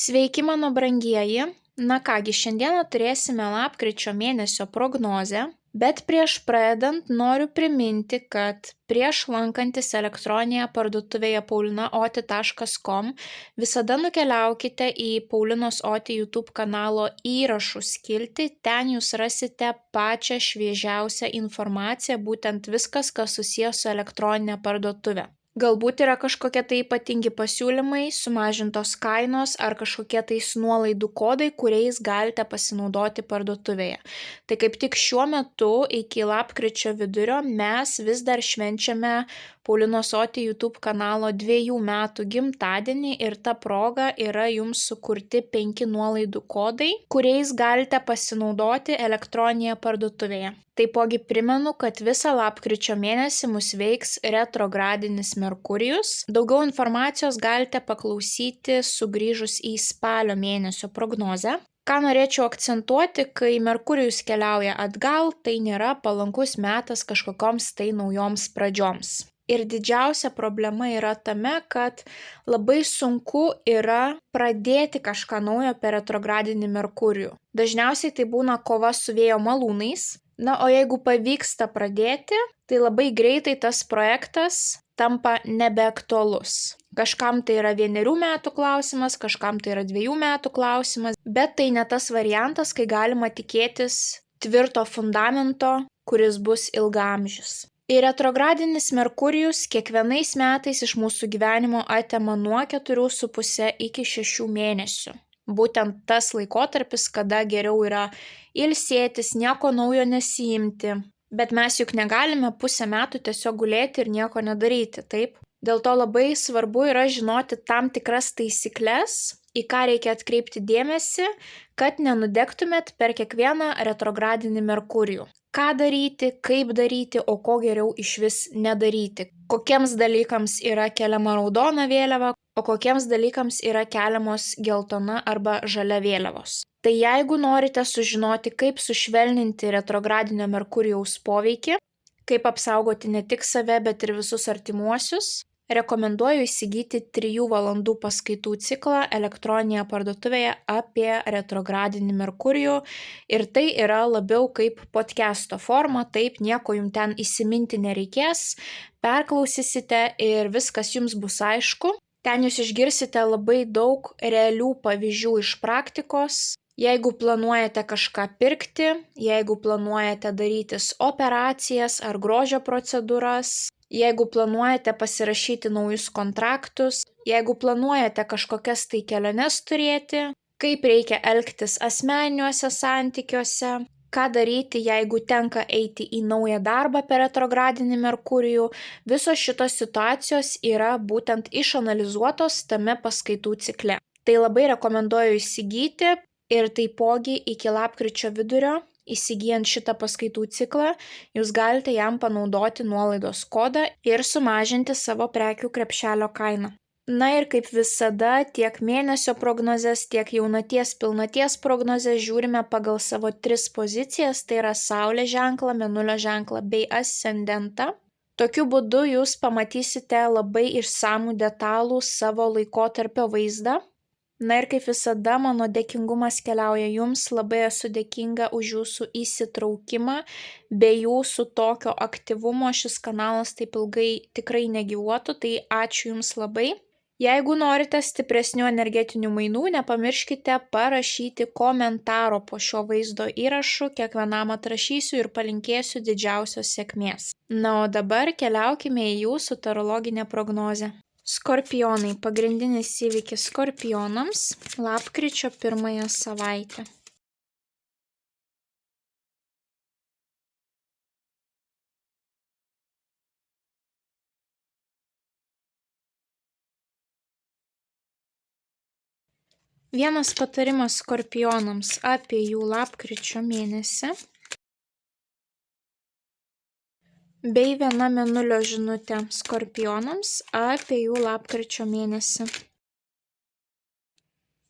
Sveiki, mano brangieji. Na kągi, šiandieną turėsime lapkričio mėnesio prognozę, bet prieš pradedant noriu priminti, kad prieš lankantis elektroninėje parduotuvėje paulinaoti.com visada nukeliaukite į Paulinos Oti YouTube kanalo įrašų skiltį, ten jūs rasite pačią šviežiausią informaciją, būtent viskas, kas susijęs su elektroninė parduotuvė. Galbūt yra kažkokie tai ypatingi pasiūlymai, sumažintos kainos ar kažkokie tais nuolaidų kodai, kuriais galite pasinaudoti parduotuvėje. Tai kaip tik šiuo metu iki lapkričio vidurio mes vis dar švenčiame Paulinos Oti YouTube kanalo 2 metų gimtadienį ir ta proga yra jums sukurti 5 nuolaidų kodai, kuriais galite pasinaudoti elektroninėje parduotuvėje. Taipogi primenu, kad visą lapkričio mėnesį mus veiks retrogradinis Merkurijus. Daugiau informacijos galite paklausyti sugrįžus į spalio mėnesio prognozę. Ką norėčiau akcentuoti, kai Merkurijus keliauja atgal, tai nėra palankus metas kažkokioms tai naujoms pradžioms. Ir didžiausia problema yra tame, kad labai sunku yra pradėti kažką naujo per retrogradinį Merkurijų. Dažniausiai tai būna kova su vėjo malūnais. Na, o jeigu pavyksta pradėti, tai labai greitai tas projektas tampa nebeaktualus. Kažkam tai yra 1 metų klausimas, kažkam tai yra 2 metų klausimas, bet tai ne tas variantas, kai galima tikėtis tvirto fundamento, kuris bus ilgaamžis. Ir retrogradinis Merkurijus kiekvienais metais iš mūsų gyvenimo atima nuo 4,5 iki 6 mėnesių. Būtent tas laikotarpis, kada geriau yra ilsėtis, nieko naujo nesiimti. Bet mes juk negalime pusę metų tiesiog gulėti ir nieko nedaryti, taip? Dėl to labai svarbu yra žinoti tam tikras taisykles, į ką reikia atkreipti dėmesį, kad nenudegtumėt per kiekvieną retrogradinį Merkurijų. Ką daryti, kaip daryti, o ko geriau išvis nedaryti. Kokiems dalykams yra keliama raudona vėliava, o kokiems dalykams yra keliamos geltona arba žalia vėliavos. Tai jeigu norite sužinoti, kaip sušvelninti retrogradinio Merkurijaus poveikį, kaip apsaugoti ne tik save, bet ir visus artimuosius, rekomenduoju įsigyti 3 valandų paskaitų ciklą elektroninėje parduotuvėje apie retrogradinį Merkurijų ir tai yra labiau kaip podcast'o forma, taip nieko jums ten įsiminti nereikės, perklausysite ir viskas jums bus aišku. Ten jūs išgirsite labai daug realių pavyzdžių iš praktikos. Jeigu planuojate kažką pirkti, jeigu planuojate darytis operacijas ar grožio procedūras, jeigu planuojate pasirašyti naujus kontraktus, jeigu planuojate kažkokias tai keliones turėti, kaip reikia elgtis asmeniniuose santykiuose, ką daryti, jeigu tenka eiti į naują darbą per retrogradinį Merkurijų, visos šitos situacijos yra būtent išanalizuotos tame paskaitų cikle. Tai labai rekomenduoju įsigyti ir taipogi iki lapkričio vidurio, įsigijant šitą paskaitų ciklą, jūs galite jam panaudoti nuolaidos kodą ir sumažinti savo prekių krepšelio kainą. Na ir kaip visada, tiek mėnesio prognozes, tiek jaunaties pilnaties prognozes žiūrime pagal savo 3 pozicijas, tai yra Saulės ženklą, Mėnulio ženklą bei ascendentą. Tokiu būdu jūs pamatysite labai išsamų detalų savo laikotarpio vaizdą. Na ir kaip visada, mano dėkingumas keliauja jums, labai esu dėkinga už jūsų įsitraukimą, be jūsų tokio aktyvumo šis kanalas taip ilgai tikrai negyvuotų, tai ačiū jums labai. Jeigu norite stipresnių energetinių mainų, nepamirškite parašyti komentaro po šio vaizdo įrašu, kiekvienam atrašysiu ir palinkėsiu didžiausios sėkmės. Na o dabar keliaukime į jūsų tarologinę prognozę. Skorpionai, pagrindinis įvykis skorpionams, lapkričio 1 savaitę. Vienas patarimas skorpionams apie jų lapkričio mėnesį. Bei viena mėnulio žinutė skorpionams apie jų lapkričio mėnesį.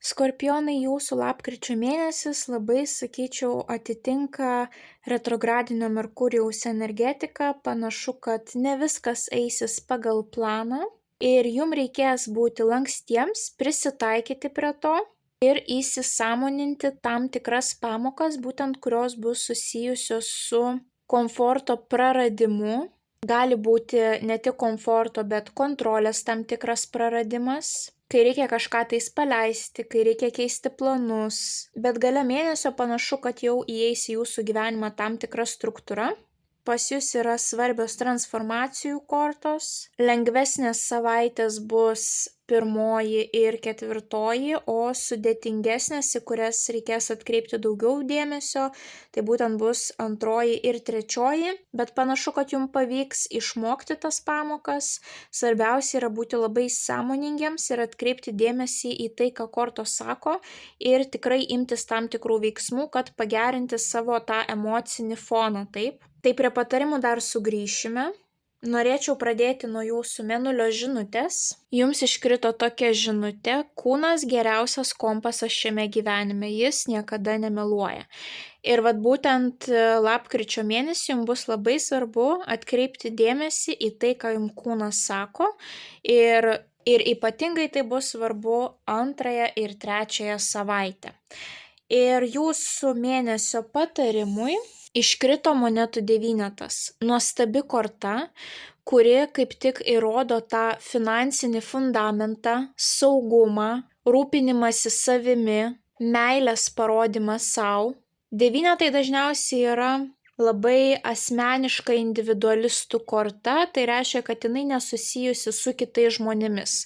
Skorpionai, jūsų lapkričio mėnesis labai, sakyčiau, atitinka retrogradinio Merkurijaus energetiką. Panašu, kad ne viskas eisis pagal planą ir jums reikės būti lankstiems, prisitaikyti prie to. ir įsisąmoninti tam tikras pamokas, būtent kurios bus susijusios su komforto praradimu. Gali būti ne tik komforto, bet kontrolės tam tikras praradimas, kai reikia kažką tais paleisti, kai reikia keisti planus. Bet gale mėnesio panašu, kad jau įeis į jūsų gyvenimą tam tikra struktūra. Pas jūs yra svarbios transformacijų kortos. Lengvesnės savaitės bus 1 ir 4, o sudėtingesnės, į kurias reikės atkreipti daugiau dėmesio, tai būtent bus 2 ir 3. Bet panašu, kad jums pavyks išmokti tas pamokas. Svarbiausia yra būti labai sąmoningiems ir atkreipti dėmesį į tai, ką kortos sako, ir tikrai imtis tam tikrų veiksmų, kad pagerinti savo tą emocinį foną, taip? Tai prie patarimų dar sugrįšime. Norėčiau pradėti nuo jūsų mėnulio žinutės. Jums iškrito tokia žinutė: kūnas geriausias kompasas šiame gyvenime, jis niekada nemeluoja. Ir vat būtent lapkričio mėnesį jums bus labai svarbu atkreipti dėmesį į tai, ką jums kūnas sako. Ir ypatingai tai bus svarbu 2 ir 3 savaitę. Ir jūsų mėnesio patarimui iškrito monetų 9. Nuostabi korta, kuri kaip tik įrodo tą finansinį fundamentą, saugumą, rūpinimąsi savimi, meilės parodymą savo. 9 dažniausiai yra labai asmeniška individualistų korta, tai reiškia, kad jinai nesusijusi su kitais žmonėmis.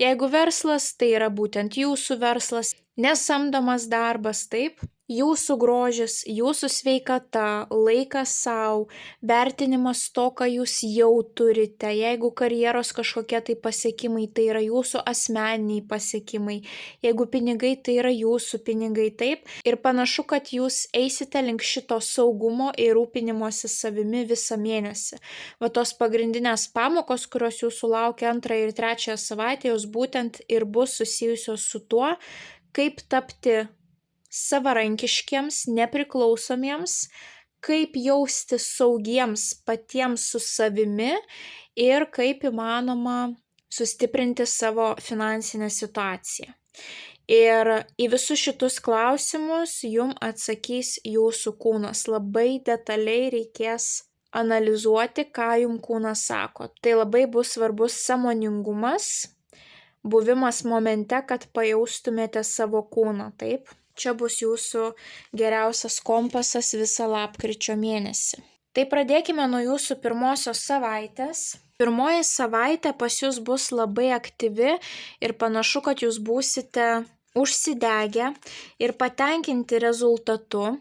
Jeigu verslas, tai yra būtent jūsų verslas, nesamdomas darbas, taip? Jūsų grožis, jūsų sveikata, laikas savo, vertinimas to, ką jūs jau turite. Jeigu karjeros kažkokie tai pasiekimai, tai yra jūsų asmeniniai pasiekimai. Jeigu pinigai, tai yra jūsų pinigai, taip. Ir panašu, kad jūs eisite link šito saugumo ir rūpinimosi savimi visą mėnesį. Va tos pagrindinės pamokos, kurios jūsų laukia 2 ir 3 savaitę, jos būtent ir bus susijusios su tuo, kaip tapti savarankiškiems, nepriklausomiems, kaip jausti saugiems patiems su savimi ir kaip įmanoma sustiprinti savo finansinę situaciją. Ir į visus šitus klausimus jums atsakys jūsų kūnas. Labai detaliai reikės analizuoti, ką jums kūnas sako. Tai labai bus svarbus sąmoningumas, buvimas momente, kad pajaustumėte savo kūną, taip? Čia bus jūsų geriausias kompasas visą lapkričio mėnesį. Tai pradėkime nuo jūsų 1 savaitės. 1 savaitė pas jūs bus labai aktyvi ir panašu, kad jūs būsite užsidegę ir patenkinti rezultatu,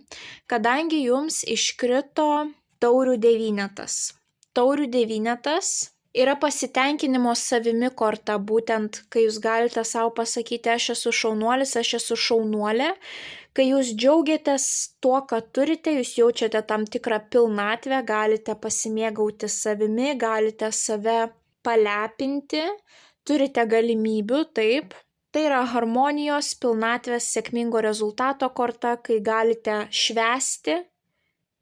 kadangi jums iškrito taurių 9. Taurių 9 yra pasitenkinimo savimi korta, būtent kai jūs galite savo pasakyti, aš esu šaunuolis, aš esu šaunuolė. Kai jūs džiaugiatės tuo, ką turite, jūs jaučiate tam tikrą pilnatvę, galite pasimėgauti savimi, galite save palepinti, turite galimybių, taip. Tai yra harmonijos, pilnatvės, sėkmingo rezultato korta, kai galite švęsti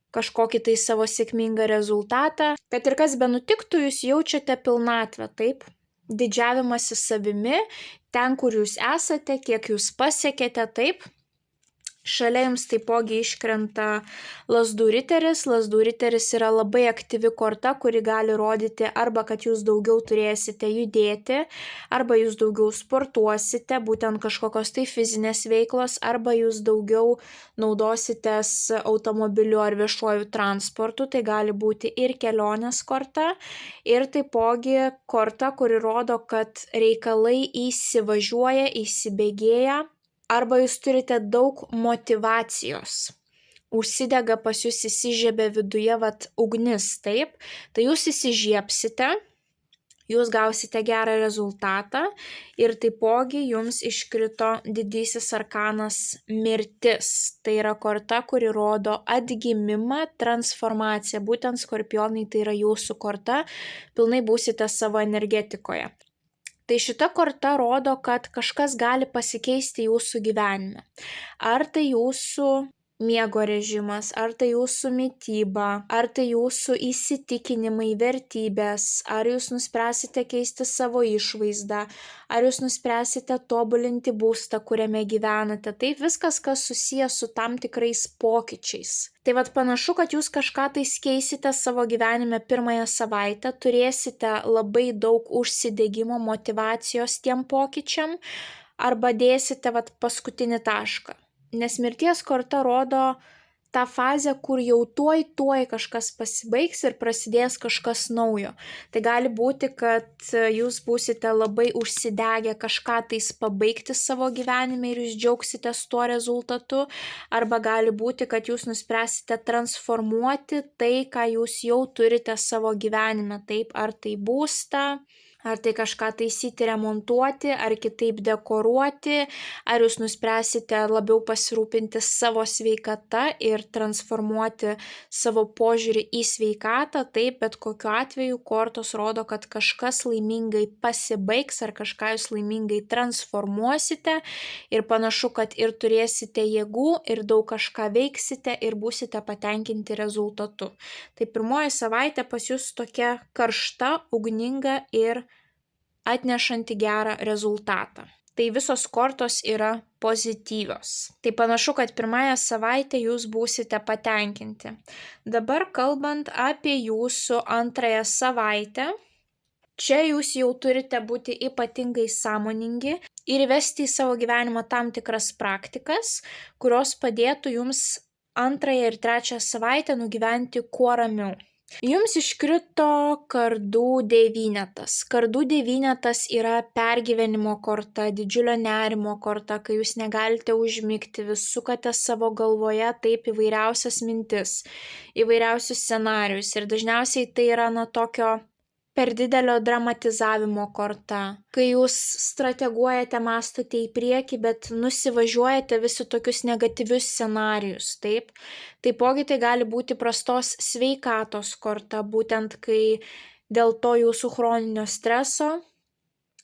kažkokį tai savo sėkmingą rezultatą. Kad ir kas benutiktų, jūs jaučiate pilnatvę, taip? Didžiavimąsi savimi, ten, kur jūs esate, kiek jūs pasiekėte, taip? Šalia jums taipogi iškrenta lazdų riteris. Lazdų riteris yra labai aktyvi korta, kuri gali rodyti arba, kad jūs daugiau turėsite judėti, arba jūs daugiau sportuosite, būtent kažkokios tai fizinės veiklos, arba jūs daugiau naudositės automobiliu ar viešuoju transportu. Tai gali būti ir kelionės korta, ir taipogi korta, kuri rodo, kad reikalai įsivažiuoja, įsibėgėja. Arba jūs turite daug motivacijos. Užsidega pas jūs, įsižiebė viduje ugnis, taip? Tai jūs įsižiebsite, jūs gausite gerą rezultatą ir taipogi jums iškrito didysis arkanas mirtis. Tai yra korta, kuri rodo atgimimą, transformaciją. Būtent skorpionai tai yra jūsų korta, pilnai būsite savo energetikoje. Tai šita korta rodo, kad kažkas gali pasikeisti jūsų gyvenime. Ar tai jūsų miego režimas, ar tai jūsų mityba, ar tai jūsų įsitikinimai, vertybės, ar jūs nuspręsite keisti savo išvaizdą, ar jūs nuspręsite tobulinti būstą, kuriame gyvenate. Taip, viskas, kas susijęs su tam tikrais pokyčiais. Tai vat panašu, kad jūs kažką tais keisite savo gyvenime pirmąją savaitę, turėsite labai daug užsidegimo, motyvacijos tiem pokyčiam, arba dėsite vat paskutinį tašką. Nes mirties korta rodo tą fazę, kur jau tuoj kažkas pasibaigs ir prasidės kažkas naujo. Tai gali būti, kad jūs būsite labai užsidegę kažką tais pabaigti savo gyvenime ir jūs džiaugsitės tuo rezultatu, arba gali būti, kad jūs nuspręsite transformuoti tai, ką jūs jau turite savo gyvenime. Taip, ar tai būstą, ar tai kažką taisyti, remontuoti, ar kitaip dekoruoti, ar jūs nuspręsite labiau pasirūpinti savo sveikata ir transformuoti savo požiūrį į sveikatą. Taip, bet kokiu atveju kortos rodo, kad kažkas laimingai pasibaigs ar kažką jūs laimingai transformuosite ir panašu, kad ir turėsite jėgų ir daug kažką veiksite ir būsite patenkinti rezultatu. Tai pirmoji savaitė pas jūs tokia karšta, ugninga ir atnešanti gerą rezultatą. Tai visos kortos yra pozityvios. Tai panašu, kad pirmąją savaitę jūs būsite patenkinti. Dabar kalbant apie jūsų antrąją savaitę, čia jūs jau turite būti ypatingai sąmoningi ir įvesti į savo gyvenimą tam tikras praktikas, kurios padėtų jums antrąją ir trečią savaitę nugyventi kuo ramiau. Jums iškrito kardų devynetas. Kardų devynetas yra pergyvenimo korta, didžiulio nerimo korta, kai jūs negalite užmigti, vis sukate savo galvoje taip įvairiausias mintis, įvairiausius scenarius ir dažniausiai tai yra tokio per didelio dramatizavimo korta, kai jūs strateguojate, mąstote į priekį, bet nusivažiuojate visi tokius negatyvius scenarijus, taip. Taipogi tai gali būti prastos sveikatos korta, būtent kai dėl to jūsų chroninio streso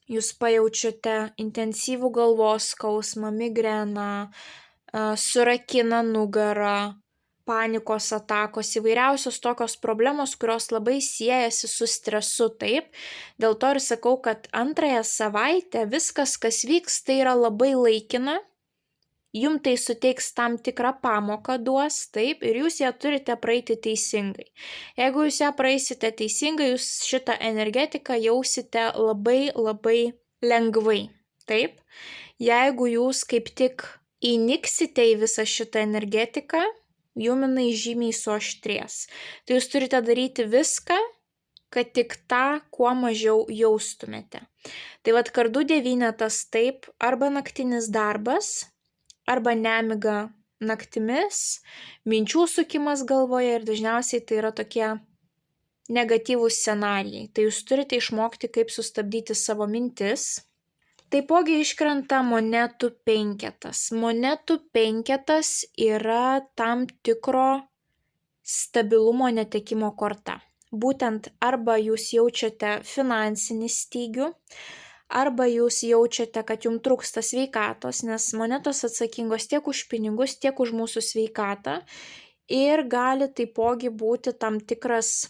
jūs pajaučiate intensyvų galvos skausmą, migreną, surakina nugarą, panikos atakos, įvairiausios tokios problemos, kurios labai siejasi su stresu, taip. Dėl to ir sakau, kad antrąją savaitę viskas, kas vyks, tai yra labai laikina, jums tai suteiks tam tikrą pamoką duos, taip, ir jūs ją turite praeiti teisingai. Jeigu jūs ją praeisite teisingai, jūs šitą energetiką jausite labai lengvai, taip. Jeigu jūs kaip tik įniksite į visą šitą energetiką, jum jinai žymiai suaštrės. Tai jūs turite daryti viską, kad tik tą kuo mažiau jaustumėte. Tai vat kardų devynetas taip, arba naktinis darbas, arba nemiga naktimis, minčių sukimas galvoje ir dažniausiai tai yra tokie negatyvūs scenarijai. Tai jūs turite išmokti, kaip sustabdyti savo mintis. Taipogi iškrenta monetų penketas. Monetų penketas yra tam tikro stabilumo netekimo korta. Būtent arba jūs jaučiate finansinį stygių, arba jūs jaučiate, kad jums trūksta sveikatos, nes monetos atsakingos tiek už pinigus, tiek už mūsų sveikatą ir gali taipogi būti tam tikras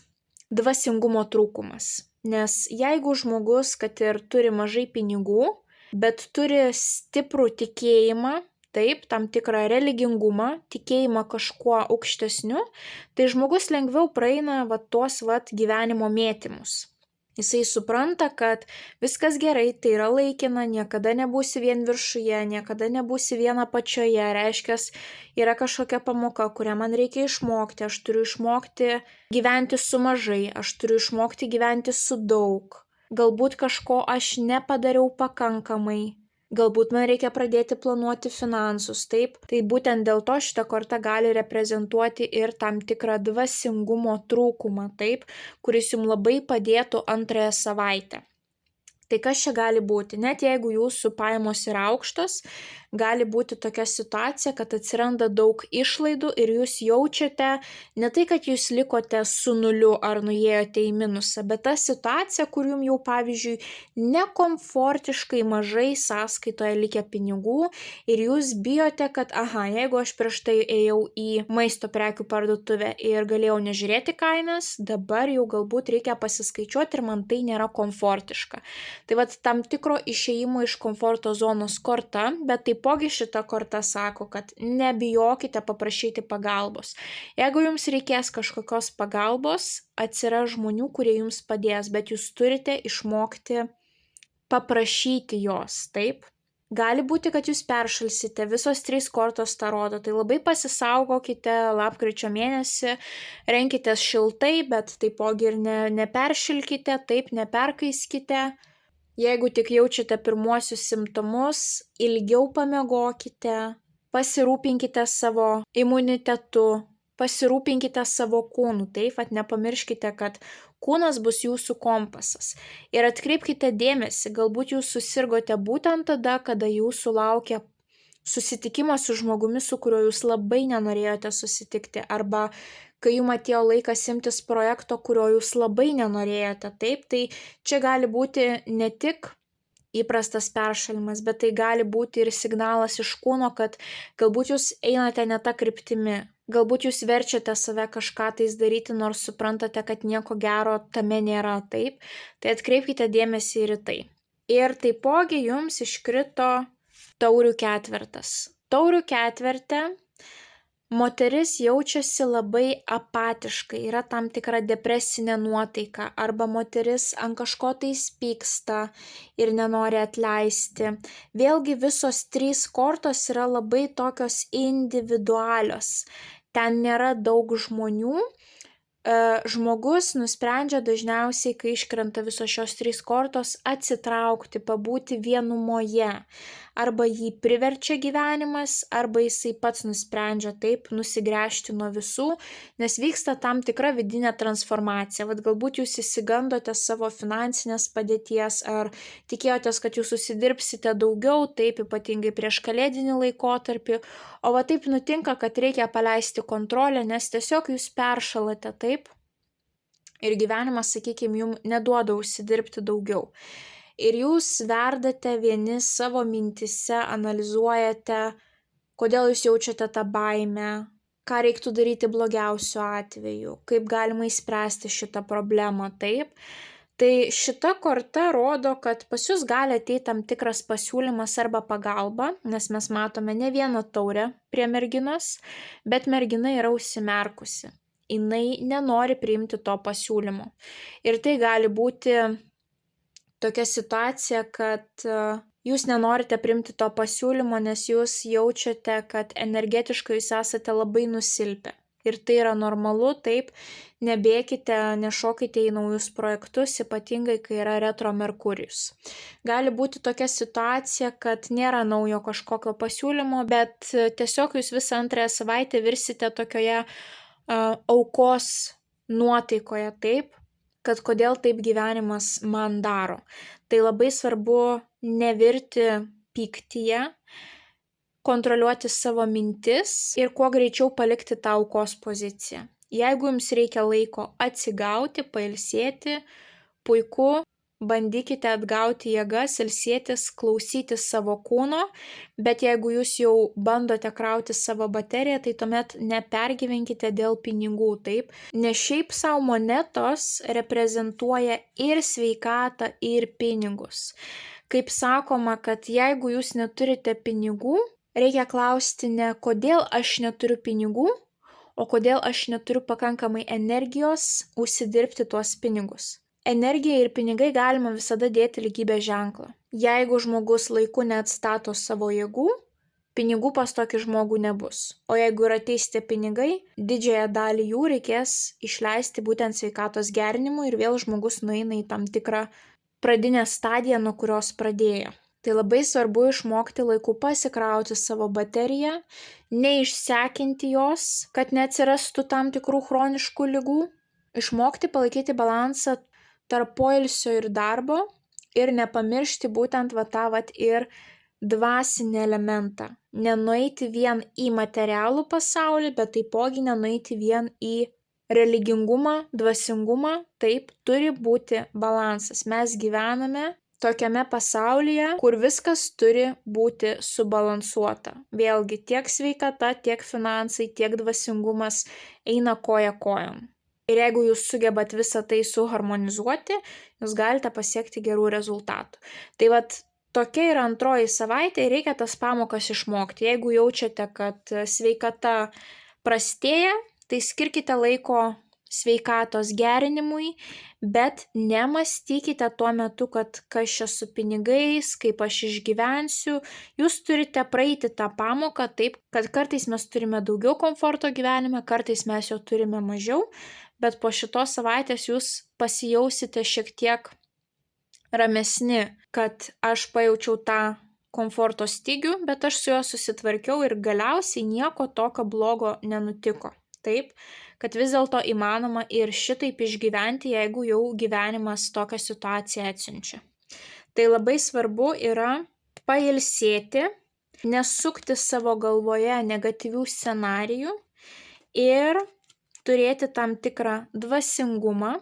dvasingumo trūkumas. Nes jeigu žmogus, kad ir turi mažai pinigų, bet turi stiprų tikėjimą, taip, tam tikrą religingumą, tikėjimą kažkuo aukštesniu, tai žmogus lengviau praeina tuos gyvenimo mėtymus. Jisai supranta, kad viskas gerai, tai yra laikina, niekada nebūsi vien viršuje, niekada nebūsi vien apačioje, reiškia, yra kažkokia pamoka, kurią man reikia išmokti, aš turiu išmokti gyventi su mažai, aš turiu išmokti gyventi su daug. Galbūt kažko aš nepadariau pakankamai, galbūt man reikia pradėti planuoti finansus, taip. Tai būtent dėl to šita korta gali reprezentuoti ir tam tikrą dvasingumo trūkumą, taip, kuris jums labai padėtų antrąją savaitę. Tai kas čia gali būti? Net jeigu jūsų pajamos yra aukštos, gali būti tokia situacija, kad atsiranda daug išlaidų ir jūs jaučiate ne tai, kad jūs likote su nuliu ar nuėjote į minusą, bet ta situacija, kur jums jau, pavyzdžiui, nekomfortiškai mažai sąskaitoje likę pinigų ir jūs bijote, kad, jeigu aš prieš tai ėjau į maisto prekių parduotuvę ir galėjau nežiūrėti kainas, dabar jau galbūt reikia pasiskaičiuoti ir man tai nėra komfortiška. Tai vat tam tikro išėjimo iš komforto zonos korta, bet taipogi šita korta sako, kad nebijokite paprašyti pagalbos. Jeigu jums reikės kažkokios pagalbos, atsiras žmonių, kurie jums padės, bet jūs turite išmokti paprašyti jos, taip? Gali būti, kad jūs peršalsite, visos 3 kortos tą rodo, tai labai pasisaugokite lapkričio mėnesį, renkitės šiltai, bet taipogi ir neperšilkite, taip, neperkaiskite. Jeigu tik jaučiate pirmuosius simptomus, ilgiau pamiegokite, pasirūpinkite savo imunitetu, pasirūpinkite savo kūnu, taip, nepamirškite, kad kūnas bus jūsų kompasas. Ir atkreipkite dėmesį, galbūt jūs susirgote būtent tada, kada jūsų laukia susitikimas su žmogumi, su kuriuo jūs labai nenorėjote susitikti, arba kai jums atėjo laikas imtis projekto, kurio jūs labai nenorėjote, taip, tai čia gali būti ne tik įprastas peršalimas, bet tai gali būti ir signalas iš kūno, kad galbūt jūs einate ne tą kryptimi, galbūt jūs verčiate save kažką tais daryti, nors suprantate, kad nieko gero tame nėra, taip, tai atkreipkite dėmesį ir į tai. Ir taipogi jums iškrito taurių ketvertas. Taurių ketverte moteris jaučiasi labai apatiškai, yra tam tikra depresinė nuotaika, arba moteris ant kažko tais pyksta ir nenori atleisti. Vėlgi visos 3 kortos yra labai tokios individualios. Ten nėra daug žmonių. Žmogus nusprendžia dažniausiai, kai iškrenta visos šios 3 kortos, atsitraukti, pabūti vienumoje. Arba jį priverčia gyvenimas, arba jisai pats nusprendžia taip nusigręžti nuo visų, nes vyksta tam tikra vidinė transformacija. Vat galbūt jūs išsigandote savo finansinės padėties, ar tikėjotės, kad jūs užsidirbsite daugiau, taip, ypatingai prieš kalėdinį laikotarpį, o va taip nutinka, kad reikia paleisti kontrolę, nes tiesiog jūs peršalate, taip, ir gyvenimas, sakykime, jums neduoda užsidirbti daugiau. Ir jūs verdate vieni savo mintise, analizuojate, kodėl jūs jaučiate tą baimę, ką reiktų daryti blogiausiu atveju, kaip galima išspręsti šitą problemą, taip. Tai šita korta rodo, kad pas jūs gali ateiti tam tikras pasiūlymas arba pagalba, nes mes matome ne vieną taurę prie merginos, bet mergina yra užsimerkusi. Jinai nenori priimti to pasiūlymo. Ir tai gali būti tokia situacija, kad jūs nenorite priimti to pasiūlymo, nes jūs jaučiate, kad energetiškai jūs esate labai nusilpę. Ir tai yra normalu, taip, nebėkite, nešokite į naujus projektus, ypatingai kai yra retro Merkurijus. Gali būti tokia situacija, kad nėra naujo kažkokio pasiūlymo, bet tiesiog jūs visą antrąją savaitę virsite tokioje aukos nuotaikoje, taip, kad kodėl taip gyvenimas man daro. Tai labai svarbu nevirti pyktyje, kontroliuoti savo mintis ir kuo greičiau palikti tą aukos poziciją. Jeigu jums reikia laiko atsigauti, pailsėti, puiku, bandykite atgauti jėgas, ilsėtis, klausyti savo kūno, bet jeigu jūs jau bandote krauti savo bateriją, tai tuomet nepergyvenkite dėl pinigų, taip? Nes šiaip savo monetos reprezentuoja ir sveikatą, ir pinigus. Kaip sakoma, kad jeigu jūs neturite pinigų, reikia klausti ne kodėl aš neturiu pinigų, o kodėl aš neturiu pakankamai energijos užsidirbti tuos pinigus. Energiją ir pinigai galima visada dėti lygybės ženklą. Jeigu žmogus laiku neatstato savo jėgų, pinigų pas tokį žmogų nebus. O jeigu yra ateis tie pinigai, didžiąją dalį jų reikės išleisti būtent sveikatos gerinimui ir vėl žmogus nueina į tam tikrą pradinę stadiją, nuo kurios pradėjo. Tai labai svarbu išmokti laiku pasikrauti savo bateriją, neišsekinti jos, kad neatsirastų tam tikrų chroniškų ligų, išmokti palaikyti balansą tarp poilsio ir darbo ir nepamiršti būtent ir dvasinį elementą. Nenueiti vien į materialų pasaulį, bet taipogi nenueiti vien į religingumą, dvasingumą. Taip, turi būti balansas. Mes gyvename tokiame pasaulyje, kur viskas turi būti subalansuota. Vėlgi, tiek sveikata, tiek finansai, tiek dvasingumas eina koja kojon. Ir jeigu jūs sugebat visą tai suharmonizuoti, jūs galite pasiekti gerų rezultatų. Tai vat tokia yra antroji savaitė ir reikia tas pamokas išmokti. Jeigu jaučiate, kad sveikata prastėja, tai skirkite laiko sveikatos gerinimui, bet nemastykite tuo metu, kad kas čia su pinigais, kaip aš išgyvensiu. Jūs turite praeiti tą pamoką taip, kad kartais mes turime daugiau komforto gyvenime, kartais mes jo turime mažiau, bet po šitos savaitės jūs pasijausite šiek tiek ramesni, kad aš pajaučiau tą komforto stygių, bet aš su juo susitvarkiau ir galiausiai nieko tokio blogo nenutiko. Taip, kad vis dėlto įmanoma ir šitaip išgyventi, jeigu jau gyvenimas tokią situaciją atsiunčia. Tai labai svarbu yra pailsėti, nesukti savo galvoje negatyvių scenarijų ir turėti tam tikrą dvasingumą,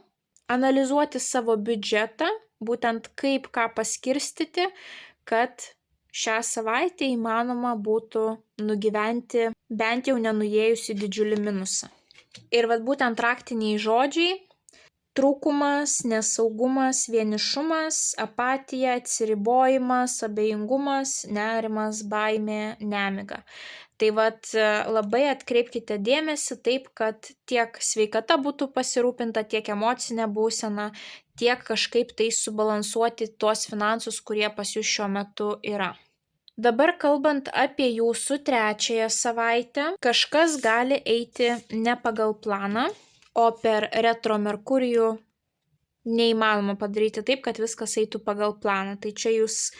analizuoti savo biudžetą, būtent kaip ką paskirstyti, kad šią savaitę įmanoma būtų nugyventi bent jau nenuėjus į didžiulį minusą. Ir vat būtent raktiniai žodžiai - trūkumas, nesaugumas, vienišumas, apatija, atsiribojimas, abejingumas, nerimas, baimė, nemiga. Tai vat labai atkreipkite dėmesį taip, kad tiek sveikata būtų pasirūpinta, tiek emocinė būsena, tiek kažkaip tai subalansuoti tuos finansus, kurie pas jūs šiuo metu yra. Dabar kalbant apie jūsų trečiąją savaitę, kažkas gali eiti ne pagal planą, o per retro Merkurijų neįmanoma padaryti taip, kad viskas eitų pagal planą. Tai čia jūs,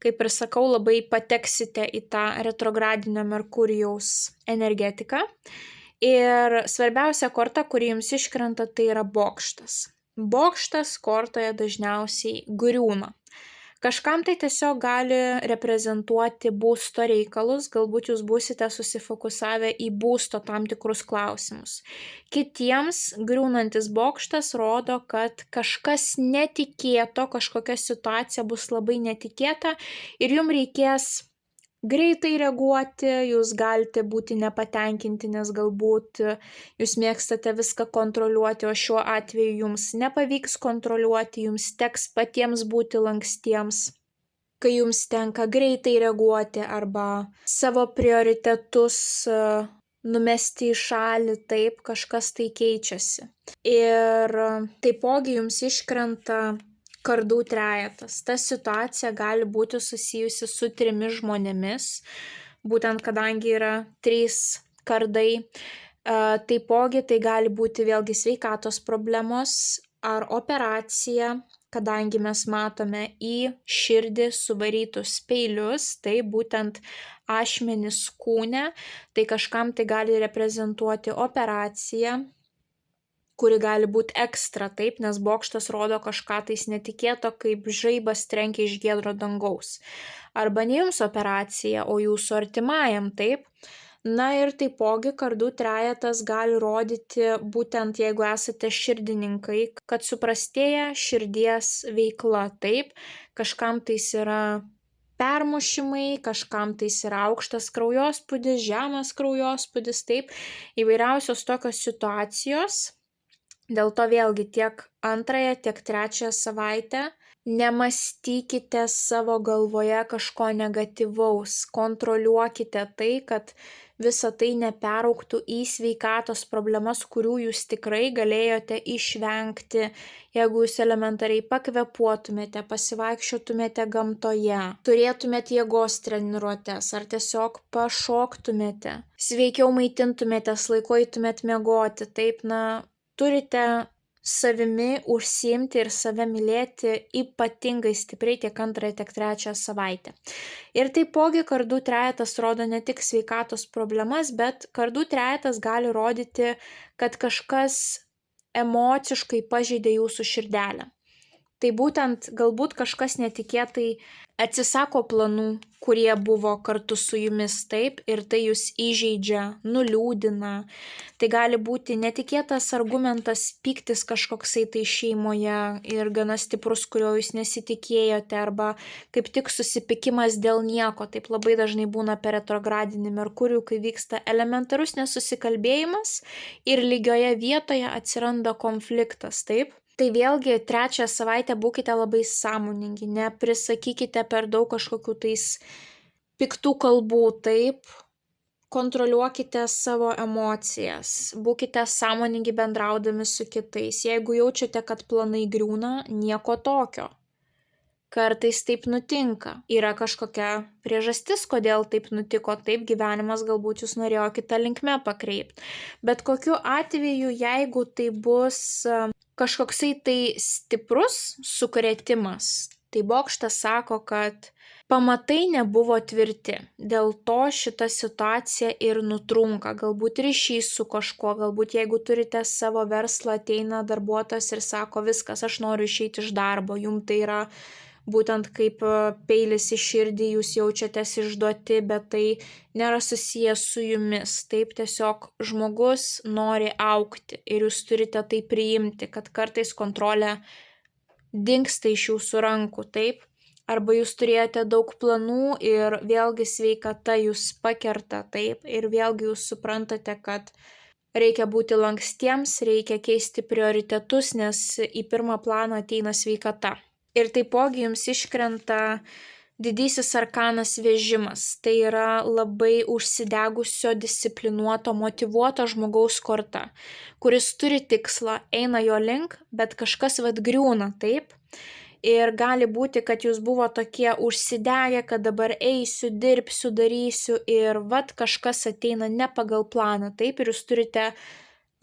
kaip ir sakau, labai pateksite į tą retrogradinio Merkurijaus energetiką. Ir svarbiausia korta, kuri jums iškrenta, tai yra bokštas. Bokštas kortoje dažniausiai griūna. Kažkam tai tiesiog gali reprezentuoti būsto reikalus, galbūt jūs būsite susifokusavę į būsto tam tikrus klausimus. Kitiems griūnantis bokštas rodo, kad kažkas netikėto, kažkokia situacija bus labai netikėta ir jums reikės greitai reaguoti, jūs galite būti nepatenkinti, nes galbūt jūs mėgstate viską kontroliuoti, o šiuo atveju jums nepavyks kontroliuoti, jums teks patiems būti lankstiems, kai jums tenka greitai reaguoti arba savo prioritetus numesti į šalį, taip kažkas tai keičiasi. Ir taipogi jums iškrenta kardų trejetas. Ta situacija gali būti susijusi su 3 žmonėmis, būtent kadangi yra 3 kardai. Taipogi tai gali būti vėlgi sveikatos problemos ar operacija, kadangi mes matome į širdį suvarytus peilius, tai būtent ašmenys kūne, tai kažkam tai gali reprezentuoti operaciją, kuri gali būti ekstra, taip, nes bokštas rodo kažką tais netikėto, kaip žaibas trenkia iš giedro dangaus. Arba ne jums operacija, o jūsų artimajam, taip. Na ir taipogi kardų trejetas gali rodyti, būtent jeigu esate širdininkai, kad suprastėja širdies veikla, taip. Kažkam tais yra permušimai, kažkam tais yra aukštas kraujospūdis, žemas kraujospūdis, taip. Įvairiausios tokios situacijos. Dėl to vėlgi tiek antrąją, tiek trečiąją savaitę nemastykite savo galvoje kažko negatyvaus, kontroliuokite tai, kad visa tai neperaugtų į sveikatos problemas, kurių jūs tikrai galėjote išvengti, jeigu jūs elementariai pakvėpuotumėte, pasivaikščiotumėte gamtoje, turėtumėte jėgos treniruotes ar tiesiog pašoktumėte, sveikiau maitintumėtės, laiku eitumėt miegoti, taip, turite savimi užsiimti ir save mylėti ypatingai stipriai tiek antrąją, tiek trečiąją savaitę. Ir taipogi kardų trejetas rodo ne tik sveikatos problemas, bet kardų trejetas gali rodyti, kad kažkas emociškai pažeidė jūsų širdelę. Tai būtent galbūt kažkas netikėtai atsisako planų, kurie buvo kartu su jumis, taip, ir tai jūs įžeidžia, nuliūdina. Tai gali būti netikėtas argumentas, pyktis kažkoksai tai šeimoje ir gana stiprus, kurio jūs nesitikėjote, arba kaip tik susipykimas dėl nieko. Taip labai dažnai būna per retrogradinį Merkurijų, kai vyksta elementarus nesusikalbėjimas ir lygioje vietoje atsiranda konfliktas, taip. Tai vėlgi trečią savaitę būkite labai sąmoningi, neprisakykite per daug kažkokių tais piktų kalbų, taip, kontroliuokite savo emocijas, būkite sąmoningi bendraudami su kitais. Jeigu jaučiate, kad planai griūna, nieko tokio. Kartais taip nutinka. Yra kažkokia priežastis, kodėl taip nutiko, taip gyvenimas galbūt jūs norėjo kitą linkmę pakreipti. Bet kokiu atveju, jeigu tai bus kažkoksai tai stiprus sukrėtimas, tai bokštas sako, kad pamatai nebuvo tvirti, dėl to šita situacija ir nutrunka, galbūt ryšys su kažkuo, galbūt jeigu turite savo verslą, ateina darbuotojas ir sako, viskas, aš noriu išeiti iš darbo, jums tai yra būtent kaip peilis į širdį, jūs jaučiatės išduoti, bet tai nėra susijęs su jumis. Taip, tiesiog žmogus nori augti ir jūs turite tai priimti, kad kartais kontrolė dingsta iš jūsų rankų, taip. Arba jūs turėjote daug planų ir vėlgi sveikata jūs pakerta, taip, ir vėlgi jūs suprantate, kad reikia būti lankstiems, reikia keisti prioritetus, nes į pirmą planą ateina sveikata. Ir taipogi jums iškrenta didysis arkanas Vežimas. Tai yra labai užsidegusio, disciplinuoto, motyvuoto žmogaus korta, kuris turi tikslą, eina jo link, bet kažkas griūna, taip. Ir gali būti, kad jūs buvo tokie užsidegę, kad dabar eisiu, dirbsiu, darysiu ir kažkas ateina ne pagal planą, taip, ir jūs turite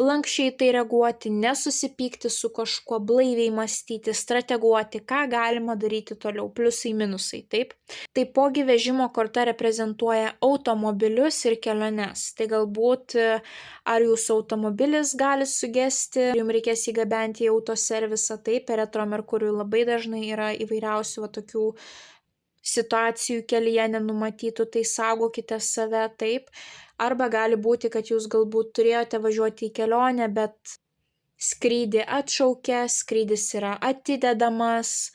lankščiai tai reaguoti, nesusipykti su kažkuo, blaiviai mąstyti, strateguoti, ką galima daryti toliau, pliusai, minusai, taip. Taipogi Vežimo korta reprezentuoja automobilius ir keliones. Tai galbūt ar jūsų automobilis gali sugesti, jums reikės įgabenti į autoservisą, taip, per retro Merkurijų labai dažnai yra įvairiausių tokių situacijų kelyje nenumatytų, tai saugokite save, taip. Arba gali būti, kad jūs galbūt turėjote važiuoti į kelionę, bet skrydį atšaukė, skrydis yra atidedamas.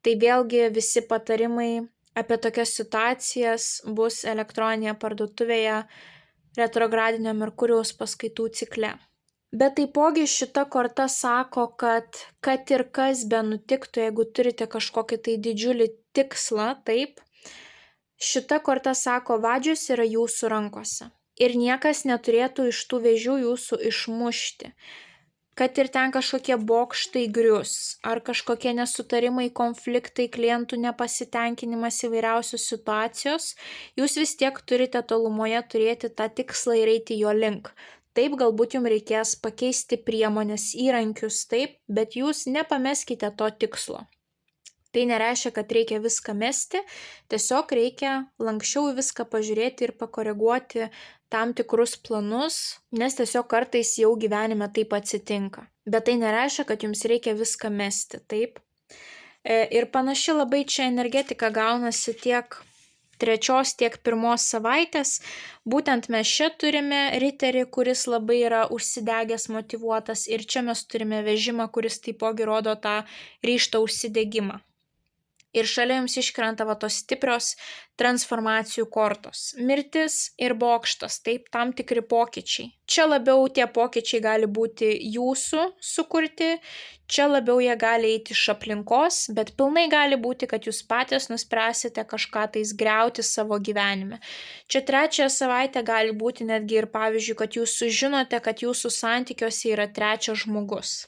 Tai vėlgi visi patarimai apie tokias situacijas bus elektroninėje parduotuvėje retrogradinio Merkurijaus paskaitų cikle. Bet taipogi šita korta sako, kad ir kas be nutiktų, jeigu turite kažkokį tai didžiulį tikslą, taip, šita korta sako, vadžius yra jūsų rankose. Ir niekas neturėtų iš tų vėžių jūsų išmušti. Kad ir ten kažkokie bokštai grius, ar kažkokie nesutarimai, konfliktai, klientų nepasitenkinimas, įvairiausios situacijos, jūs vis tiek turite tolumoje turėti tą tikslą ir eiti jo link. Taip, galbūt jums reikės pakeisti priemonės, įrankius, taip, bet jūs nepameskite to tikslo. Tai nereiškia, kad reikia viską mesti, tiesiog reikia lankščiau viską pažiūrėti ir pakoreguoti tam tikrus planus, nes tiesiog kartais jau gyvenime taip atsitinka. Bet tai nereiškia, kad jums reikia viską mesti, taip. Ir panaši labai čia energetika gaunasi tiek trečios, tiek pirmos savaitės. Būtent mes čia turime riterį, kuris labai yra užsidegęs, motyvuotas, ir čia mes turime Vežimą, kuris taipogi rodo tą ryžtą užsidegimą. Ir šalia jums iškrenta tos stiprios transformacijų kortos. Mirtis ir bokštas, taip, tam tikri pokyčiai. Čia labiau tie pokyčiai gali būti jūsų sukurti, čia labiau jie gali eiti iš aplinkos, bet pilnai gali būti, kad jūs patys nuspręsite kažką tais griauti savo gyvenime. Čia trečiąją savaitę gali būti netgi ir pavyzdžiui, kad jūs sužinote, kad jūsų santykiuose yra trečias žmogus.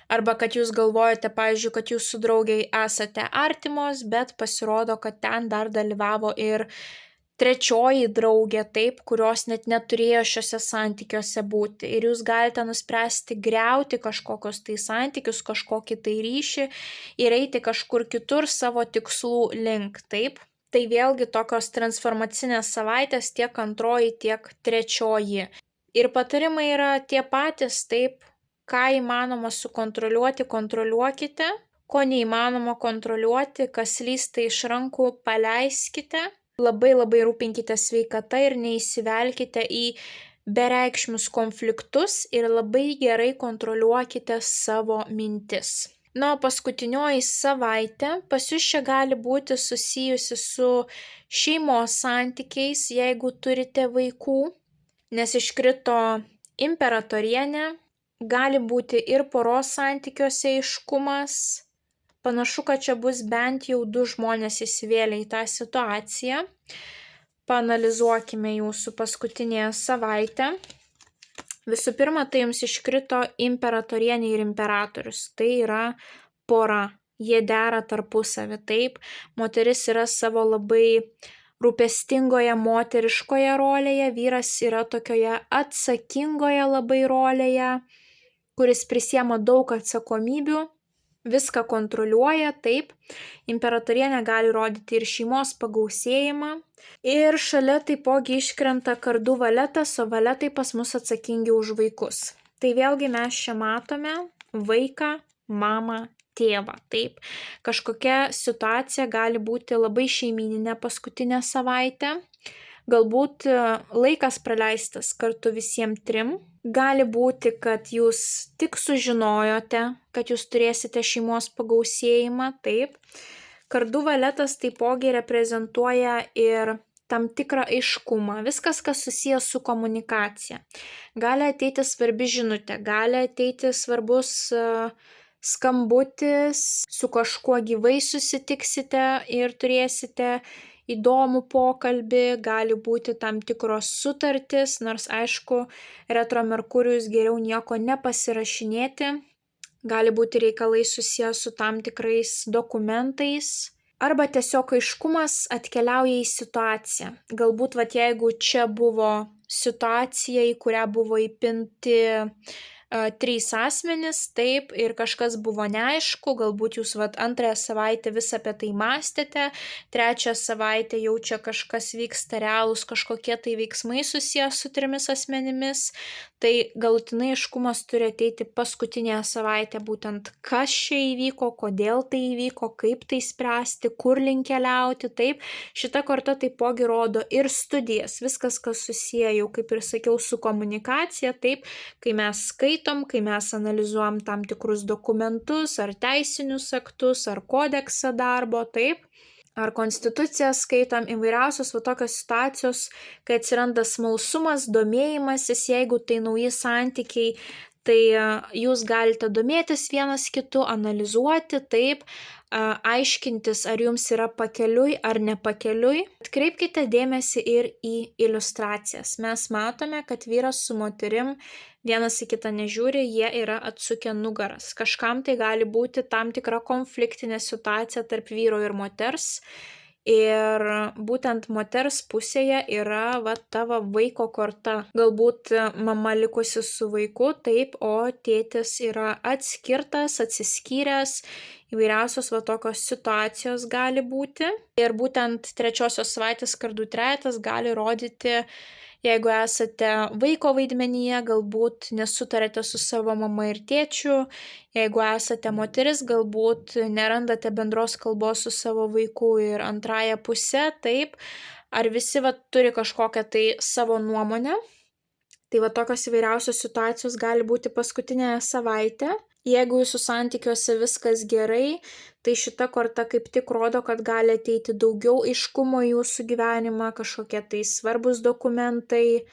Arba kad jūs galvojate, pavyzdžiui, kad jūsų draugiai esate artimos, bet pasirodo, kad ten dar dalyvavo ir trečioji draugė, taip, kurios net neturėjo šiuose santykiuose būti. Ir jūs galite nuspręsti griauti kažkokius tai santykius, kažkokį tai ryšį ir eiti kažkur kitur savo tikslų link, taip. Tai vėlgi tokios transformacinės savaitės tiek antroji, tiek trečioji. Ir patarimai yra tie patys, taip. Ką įmanoma sukontroliuoti, kontroliuokite, ko neįmanoma kontroliuoti, kas slysta iš rankų, paleiskite. Labai rūpinkite sveikata ir neįsivelkite į bereikšmius konfliktus ir labai gerai kontroliuokite savo mintis. Na, o paskutinioji savaitė pas jūs čia gali būti susijusi su šeimos santykiais, jeigu turite vaikų, nes iškrito imperatorienė, gali būti ir poros santykiuose aiškumas. Panašu, kad čia bus bent jau 2 žmonės įsivėlę į tą situaciją. Paanalizuokime jūsų paskutinėje savaitę. Visų pirma, tai jums iškrito imperatorienė ir imperatorius. Tai yra pora. Jie dera tarpusavį. Taip, moteris yra savo labai rūpestingoje moteriškoje rolėje, vyras yra tokioje atsakingoje labai rolėje, kuris prisiema daug atsakomybių, viską kontroliuoja, taip. Imperatorienė gali rodyti ir šeimos pagausėjimą. Ir šalia taipogi iškrenta kardų valetas, o valetai pas mus atsakingi už vaikus. Tai vėlgi mes čia matome vaiką, mamą, tėvą, taip. Kažkokia situacija gali būti labai šeimyninė paskutinę savaitę. Galbūt laikas praleistas kartu visiems 3. Gali būti, kad jūs tik sužinojote, kad jūs turėsite šeimos pagausėjimą, taip. Kardų valetas taipogi reprezentuoja ir tam tikrą aiškumą, viskas, kas susijęs su komunikacija. Gali ateiti svarbi žinutė, gali ateiti svarbus skambutis, su kažkuo gyvai susitiksite ir turėsite įdomų pokalbį, gali būti tam tikros sutartis, nors aišku, retro Merkurijus geriau nieko nepasirašinėti, gali būti reikalai susijęs su tam tikrais dokumentais, arba tiesiog aiškumas atkeliauja į situaciją. Galbūt, jeigu čia buvo situacija, į kurią buvo įpinti 3 asmenys, taip, ir kažkas buvo neaišku, galbūt jūs 2 savaitę vis apie tai mąstėte, 3 savaitę jau čia kažkas vyksta realūs, kažkokie tai veiksmai susijęs su 3 asmenimis, tai galutinai aiškumas turi ateiti paskutinėje savaitę, būtent kas čia įvyko, kodėl tai įvyko, kaip tai spręsti, kur link keliauti, taip. Šita korta taipogi rodo ir studijas, viskas, kas susiję jau, kaip ir sakiau, su komunikacija, taip, kai mes skaitom, kai mes analizuojam tam tikrus dokumentus, ar teisinius aktus, ar kodeksą darbo, taip, ar konstituciją skaitom, įvairiausios tokios situacijos, kai atsiranda smalsumas, domėjimasis, jeigu tai nauji santykiai, tai jūs galite domėtis vienas kitu, analizuoti, taip, aiškintis, ar jums yra pakeliui ar nepakeliui. Atkreipkite dėmesį ir į iliustracijas. Mes matome, kad vyras su moterim vienas į kitą nežiūri, jie yra atsukę nugaras. Kažkam tai gali būti tam tikra konfliktinė situacija tarp vyro ir moters. Ir būtent moters pusėje yra tavo vaiko korta. Galbūt mama likusi su vaiku, taip, o tėtis yra atskirtas, atsiskyręs, įvairiausios tokios situacijos gali būti. Ir būtent 3 savaitės kardų trejetas gali rodyti, jeigu esate vaiko vaidmenyje, galbūt nesutarėte su savo mama ir tėčiu, jeigu esate moteris, galbūt nerandate bendros kalbos su savo vaiku ir antrąja puse, taip, ar visi turi kažkokią tai savo nuomonę. Tai tokios įvairiausios situacijos gali būti paskutinėje savaitę. Jeigu jūsų santykiuose viskas gerai, tai šita korta kaip tik rodo, kad gali ateiti daugiau aiškumo į jūsų gyvenimą, kažkokie tai svarbus dokumentai,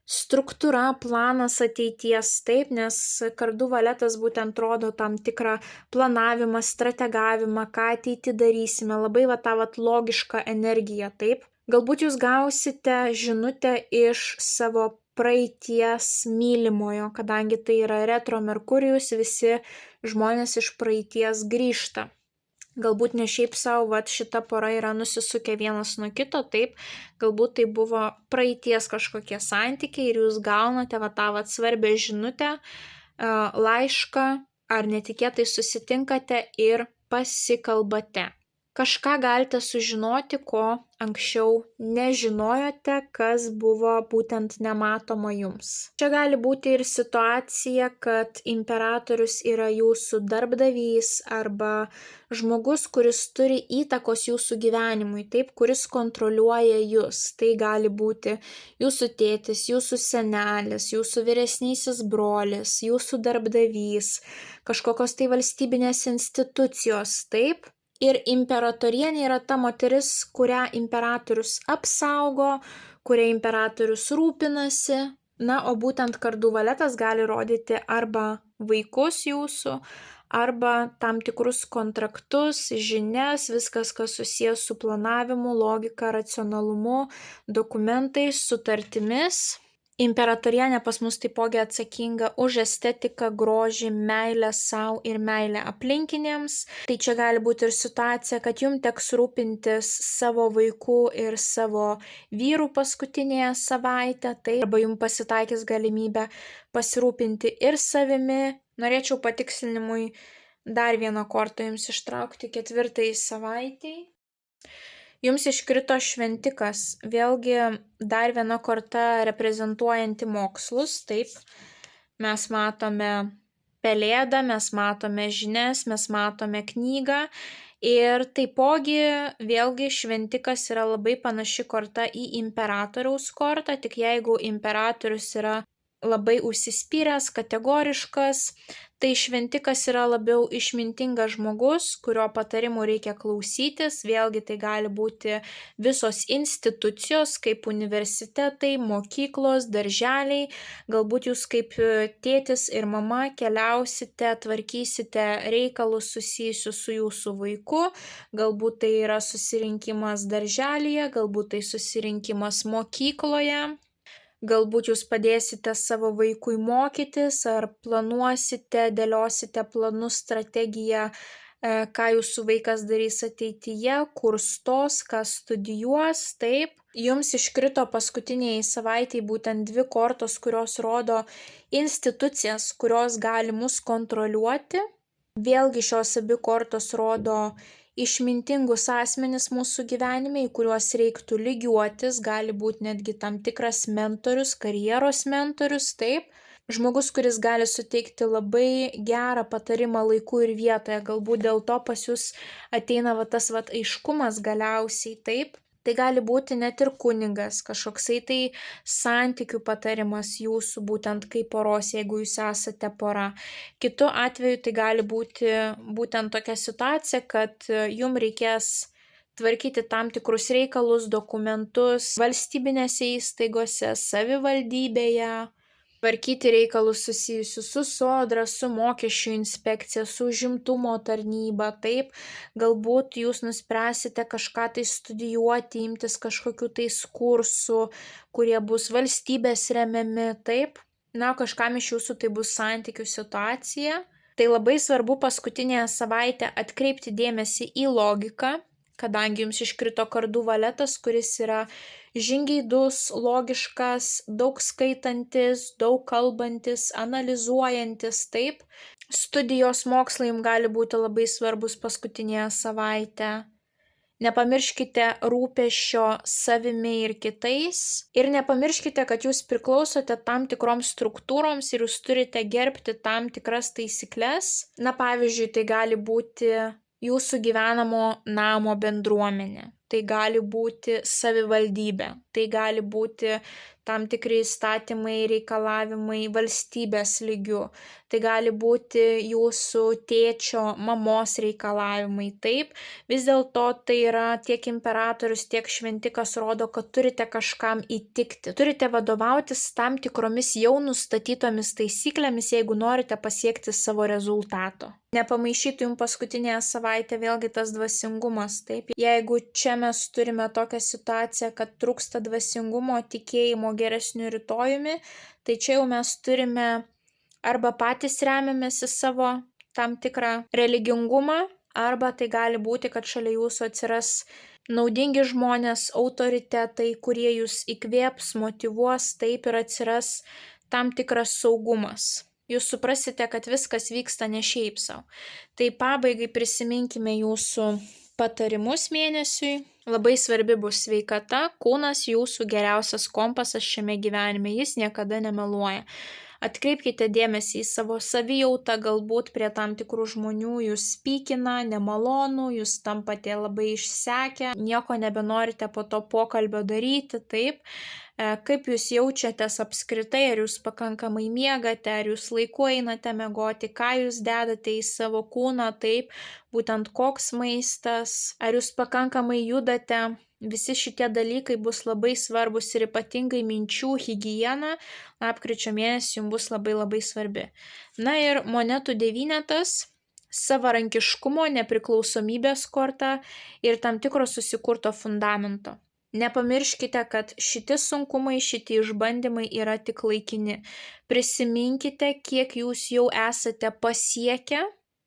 struktūra, planas ateities, taip, nes kardų valetas būtent rodo tam tikrą planavimą, strategavimą, ką ateitį darysime, labai tą logišką energiją, taip. Galbūt jūs gausite žinutę iš savo praeities mylimojo, kadangi tai yra retro Merkurijus, visi žmonės iš praeities grįžta. Galbūt ne šiaip savo, šita pora yra nusisukę vienas nuo kito, taip, galbūt tai buvo praeities kažkokie santykiai ir jūs gaunate tą svarbę žinutę, laišką, ar netikėtai susitinkate ir pasikalbate. Kažką galite sužinoti, ko anksčiau nežinojote, kas buvo būtent nematoma jums. Čia gali būti ir situacija, kad imperatorius yra jūsų darbdavys arba žmogus, kuris turi įtakos jūsų gyvenimui, taip, kuris kontroliuoja jūs. Tai gali būti jūsų tėtis, jūsų senelis, jūsų vyresnysis brolis, jūsų darbdavys, kažkokios tai valstybinės institucijos, taip. Ir imperatorienė yra ta moteris, kurią imperatorius apsaugo, kuria imperatorius rūpinasi. Na, o būtent kardų valetas gali rodyti arba vaikus jūsų, arba tam tikrus kontraktus, žinias, viskas, kas susijęs su planavimu, logika, racionalumu, dokumentais, sutartimis. Imperatorienė pas mus taipogi atsakinga už estetiką, grožį, meilę savo ir meilę aplinkiniams. Tai čia gali būti ir situacija, kad jums teks rūpintis savo vaikų ir savo vyrų paskutinėje savaitę, tai arba jums pasitaikys galimybę pasirūpinti ir savimi. Norėčiau patikslinimui dar vieną kortą jums ištraukti 4 savaitėj. Jums iškrito šventikas, vėlgi dar viena korta reprezentuojanti mokslus, taip, mes matome pelėdą, mes matome žinias, mes matome knygą ir taipogi vėlgi šventikas yra labai panaši korta į imperatoriaus kortą, tik jeigu imperatorius yra labai užsispyręs, kategoriškas, tai šventikas yra labiau išmintingas žmogus, kurio patarimų reikia klausytis. Vėlgi tai gali būti visos institucijos, kaip universitetai, mokyklos, darželiai. Galbūt jūs kaip tėtis ir mama keliausite, tvarkysite reikalus susijusius su jūsų vaiku. Galbūt tai yra susirinkimas darželyje, galbūt tai susirinkimas mokykloje. Galbūt jūs padėsite savo vaikui mokytis ar planuosite, dėliosite planus, strategiją, ką jūsų vaikas darys ateityje, kur stos, ką studijuos, taip. Jums iškrito paskutiniai savaitėj būtent 2 kortos, kurios rodo institucijas, kurios gali mus kontroliuoti. Vėlgi šios abi kortos rodo išmintingus asmenis mūsų gyvenime, į kuriuos reiktų lygiuotis, gali būti netgi tam tikras mentorius, karjeros mentorius, taip. Žmogus, kuris gali suteikti labai gerą patarimą laiku ir vietoje, galbūt dėl to pas jūs ateina tas aiškumas galiausiai, taip. Tai gali būti net ir kunigas, kažkoksai tai santykių patarimas jūsų, būtent kaip poros, jeigu jūs esate pora. Kitu atveju tai gali būti būtent tokia situacija, kad jums reikės tvarkyti tam tikrus reikalus, dokumentus valstybinėse įstaigose, savivaldybėje, tvarkyti reikalus susijusius su sodra, su mokesčių inspekcija, su užimtumo tarnyba, taip, galbūt jūs nuspręsite kažką tai studijuoti, imtis kažkokių tais kursų, kurie bus valstybės remiami, taip, na, kažkam iš jūsų tai bus santykių situacija. Tai labai svarbu paskutinėje savaitę atkreipti dėmesį į logiką, kadangi jums iškrito kardų valetas, kuris yra žingeidus, logiškas, daug skaitantis, daug kalbantis, analizuojantis, taip. Studijos mokslai jums gali būti labai svarbus paskutinėje savaitę. Nepamirškite rūpesčio savimi ir kitais. Ir nepamirškite, kad jūs priklausote tam tikroms struktūroms ir jūs turite gerbti tam tikras taisykles. Na, pavyzdžiui, tai gali būti jūsų gyvenamo namo bendruomenė. Tai gali būti savivaldybė, tai gali būti tam tikri įstatymai, reikalavimai valstybės lygių, tai gali būti jūsų tėčio, mamos reikalavimai, taip. Vis dėlto tai yra tiek imperatorius, tiek šventikas rodo, kad turite kažkam įtikti, turite vadovautis tam tikromis jau nustatytomis taisyklėmis, jeigu norite pasiekti savo rezultato. Nepamaišytų jums paskutinėje savaitę vėlgi tas dvasingumas, taip. Jeigu čia mes turime tokią situaciją, kad trūksta dvasingumo, tikėjimo geresniu rytojumi, tai čia jau mes turime arba patys remiamės į savo tam tikrą religingumą, arba tai gali būti, kad šalia jūsų atsiras naudingi žmonės, autoritetai, kurie jūs įkvėps, motyvuos, taip ir atsiras tam tikras saugumas. jūs suprasite, kad viskas vyksta ne šiaip savo. Tai pabaigai prisiminkime jūsų patarimus mėnesiui. Labai svarbi bus sveikata, kūnas jūsų geriausias kompasas šiame gyvenime, jis niekada nemeluoja. Atkreipkite dėmesį į savo savijautą, galbūt prie tam tikrų žmonių jūs pykina, nemalonu, jūs tampate labai išsekę, nieko nebenorite po to pokalbio daryti, taip. Kaip jūs jaučiatės apskritai, ar jūs pakankamai miegate, ar jūs laiku einate miegoti, ką jūs dedate į savo kūną, taip, būtent koks maistas, ar jūs pakankamai judate. Visi šitie dalykai bus labai svarbus ir ypatingai minčių higiena lapkričio mėnesį jums bus labai svarbi. Na ir monetų devynetas, savarankiškumo, nepriklausomybės korta ir tam tikro susikurto fundamento. Nepamirškite, kad šitie sunkumai, šitie išbandymai yra tik laikini. Prisiminkite, kiek jūs jau esate pasiekę.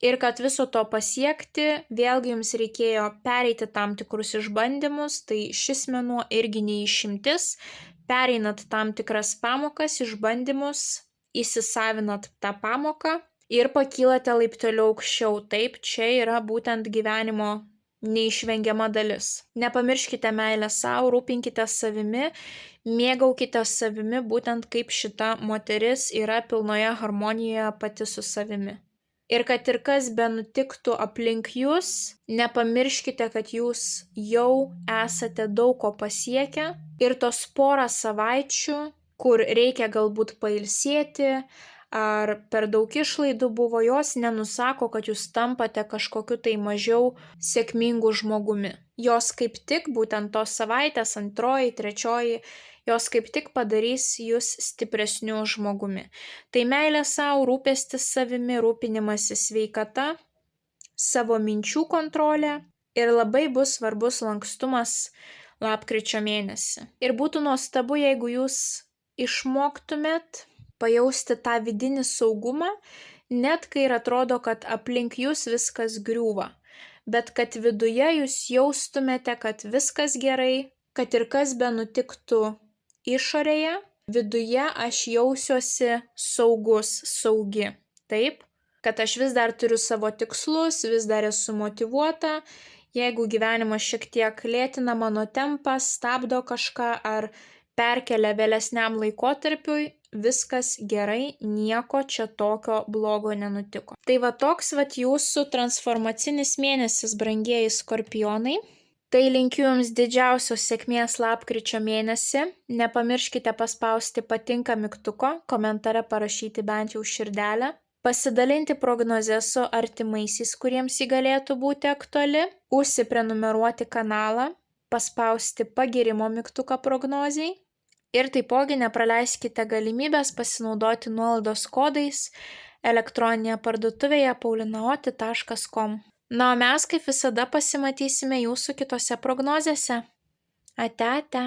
Ir kad viso to pasiekti, vėlgi jums reikėjo pereiti tam tikrus išbandymus, tai šis mėnuo irgi neišimtis, pereinat tam tikras pamokas, išbandymus, įsisavinat tą pamoką ir pakylate laipteliu aukščiau. Taip, čia yra būtent gyvenimo neišvengiama dalis. Nepamirškite meilę savo, rūpinkite savimi, mėgaukite savimi, būtent kaip šita moteris yra pilnoje harmonijoje pati su savimi. Ir kad ir kas benutiktų aplink jūs, nepamirškite, kad jūs jau esate daug ko pasiekę ir tos porą savaičių, kur reikia galbūt pailsėti ar per daug išlaidų buvo, jos nenusako, kad jūs tampate kažkokiu tai mažiau sėkmingu žmogumi. Jos kaip tik būtent tos savaitės, antroji, trečioji, jos kaip tik padarys jūs stipresniu žmogumi. Tai meilė savo, rūpestis savimi, rūpinimasi sveikata, savo minčių kontrolė ir labai bus svarbus lankstumas lapkričio mėnesį. Ir būtų nuostabu, jeigu jūs išmoktumėt pajausti tą vidinį saugumą, net kai ir atrodo, kad aplink jūs viskas griūva, bet kad viduje jūs jaustumėte, kad viskas gerai, kad ir kas benutiktų išorėje, viduje aš jausiuosi saugus, saugi. Taip, kad aš vis dar turiu savo tikslus, vis dar esu motyvuota. Jeigu gyvenimas šiek tiek lėtina mano tempą, stabdo kažką ar perkelia vėlesniam laikotarpiui, viskas gerai, nieko čia tokio blogo nenutiko. Tai va toks jūsų transformacinis mėnesis, brangieji skorpionai. Tai linkiu jums didžiausios sėkmės lapkričio mėnesį. Nepamirškite paspausti patinka mygtuko, komentare parašyti bent jau širdelę, pasidalinti prognozę su artimaisiais, kuriems ji galėtų būti aktuali, užsiprenumeruoti kanalą, paspausti pagirimo mygtuką prognozijai ir taipogi nepraleiskite galimybės pasinaudoti nuolaidos kodais elektroninėje parduotuvėje paulinaoti.com. Na, o mes kaip visada pasimatysime jūsų kitose prognozėse. Ate, ate.